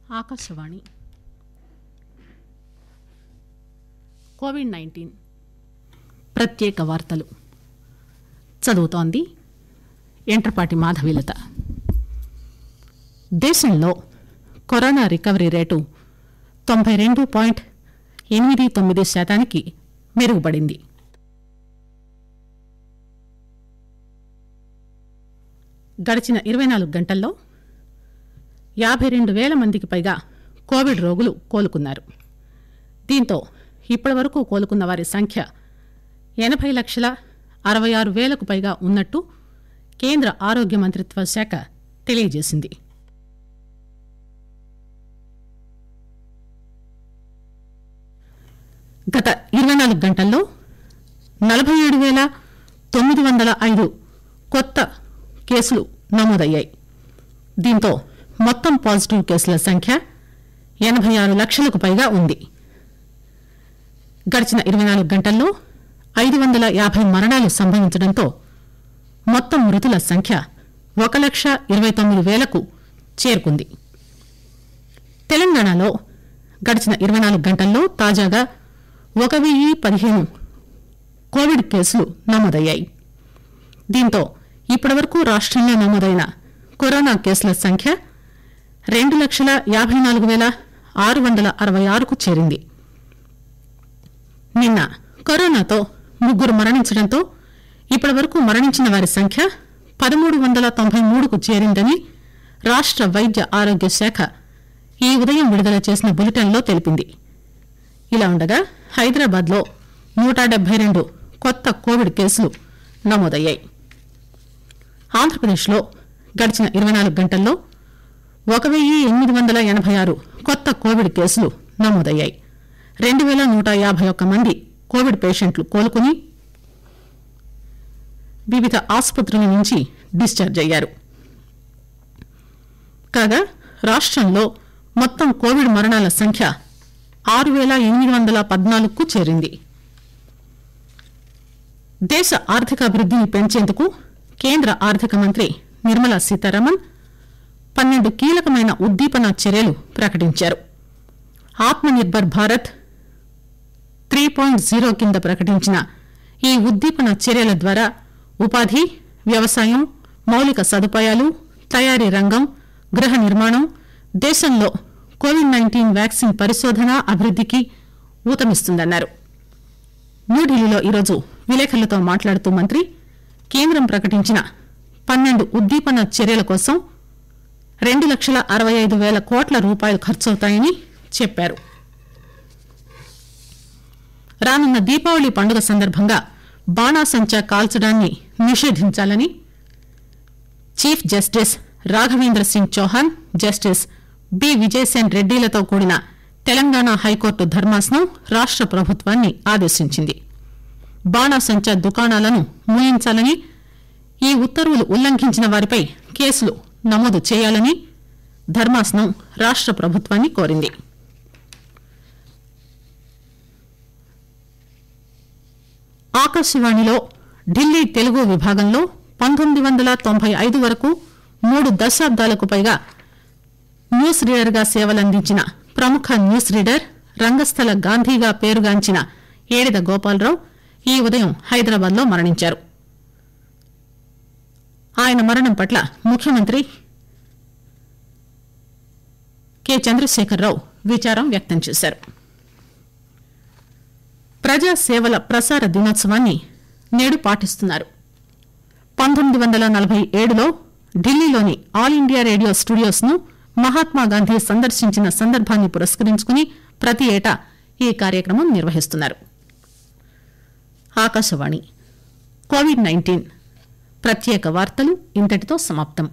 Akashvani COVID-19 ప్రత్యేక వార్తలు చదువుతోంది ఎంట్రపాటి మాధవీలత. దేశంలో కరోనా రికవరీ రేటు 92.89% మెరుగుపడింది. గడిచిన 24 గంటల్లో 52,000 మందికి పైగా కోవిడ్ రోగులు కోలుకున్నారు. దీంతో ఇప్పటివరకు కోలుకున్న వారి సంఖ్య 80,66,000కు పైగా ఉన్నట్టు కేంద్ర ఆరోగ్య మంత్రిత్వ శాఖ తెలియజేసింది. గత 24 గంటల్లో 47,905 కొత్త కేసులు నమోదయ్యాయి. దీంతో మొత్తం పాజిటివ్ కేసుల సంఖ్య 86 లక్షలకు పైగా ఉంది. గడిచిన 24 గంటల్లో 550 మరణాలు సంభవించడంతో మొత్తం మృతుల సంఖ్య 1,29,000కు చేరుకుంది. తెలంగాణలో గడిచిన 24 గంటల్లో తాజాగా 1,015 కోవిడ్ కేసులు నమోదయ్యాయి. దీంతో ఇప్పటివరకు రాష్టంలో నమోదైన కరోనా కేసుల సంఖ్య 2,54,666కు చేరింది. నిన్న కరోనాతో 3 మరణించడంతో ఇప్పటివరకు మరణించిన వారి సంఖ్య 1,393కు చేరిందని రాష్ట వైద్య ఆరోగ్య శాఖ ఈ ఉదయం విడుదల చేసిన బులెటిన్లో తెలిపింది. ఇలా ఉండగా హైదరాబాద్లో 172 కొత్త కోవిడ్ కేసులు నమోదయ్యాయి. ఆంధ్రప్రదేశ్లో గడిచిన 24 గంటల్లో 1,886 కొత్త కోవిడ్ కేసులు నమోదయ్యాయి. 2,151 మంది కోవిడ్ పేషెంట్లు కోలుకుని వివిధ ఆసుపత్రుల నుంచి డిశ్చార్జ్ అయ్యారు. కాగా రాష్టంలో మొత్తం కోవిడ్ మరణాల సంఖ్య 6,814కు చేరింది. దేశ ఆర్థికాభివృద్దిని పెంచేందుకు కేంద్ర ఆర్థిక మంత్రి నిర్మలా సీతారామన్ 12 కీలకమైన ఉద్దీపన చర్యలు ప్రకటించారు. ఆత్మ నిర్భర్ భారత్ 3.0 కింద ప్రకటించిన ఈ ఉద్దీపన చర్యల ద్వారా ఉపాధి, వ్యవసాయం, మౌలిక సదుపాయాలు, తయారీ రంగం, గృహ నిర్మాణం, దేశంలో కోవిడ్-19 వ్యాక్సిన్ పరిశోధన అభివృద్దికి ఊతమిస్తుందన్నారు. న్యూఢిల్లీలో ఈరోజు విలేకరులతో మాట్లాడుతూ మంత్రి కేంద్రం ప్రకటించిన 12 ఉద్దీపన చర్యల కోసం 2,65,000 కోట్ల రూపాయలు ఖర్చవుతాయని చెప్పారు. రానున్న దీపావళి పండుగ సందర్భంగా బాణాసంచా కాల్చడాన్ని నిషేధించాలని chief justice Raghavendra Singh Chauhan, justice B Vijaysen రెడ్డిలతో కూడిన తెలంగాణ హైకోర్టు ధర్మాసనం రాష్ట ప్రభుత్వాన్ని ఆదేశించింది. బాణాసంచా దుకాణాలను మూయించాలని, ఈ ఉత్తర్వులు ఉల్లంఘించిన వారిపై కేసులు నమోదు చేయాలని ధర్మాసనం రాష్ట ప్రభుత్వాన్ని కోరింది. ఆకాశవాణిలో ఢిల్లీ తెలుగు విభాగంలో 1995 వరకు 3 దశాబ్దాలకు పైగా న్యూస్ రీడర్ గా సేవలందించిన ప్రముఖ న్యూస్ రీడర్, రంగస్థల గాంధీగా పేరుగాంచిన ఏడిద గోపాలరావు ఈ ఉదయం హైదరాబాద్ లో మరణించారు. ఆయన మరణం పట్ల ముఖ్యమంత్రి కె చంద్రశేఖరరావు విచారం వ్యక్తం చేశారు. ప్రజాసేవల ప్రసార దినోత్సవాన్ని నేడు పాటిస్తున్నారు. 1947లో ఢిల్లీలోని ఆల్ ఇండియా రేడియో స్టూడియోస్ ను మహాత్మాగాంధీ సందర్శించిన సందర్భాన్ని పురస్కరించుకుని ప్రతి ఏటా ఈ కార్యక్రమం నిర్వహిస్తున్నారు. ఆకాశవాణి కోవిడ్-19 ప్రత్యేక వార్తలు ఇంతటితో సమాప్తం.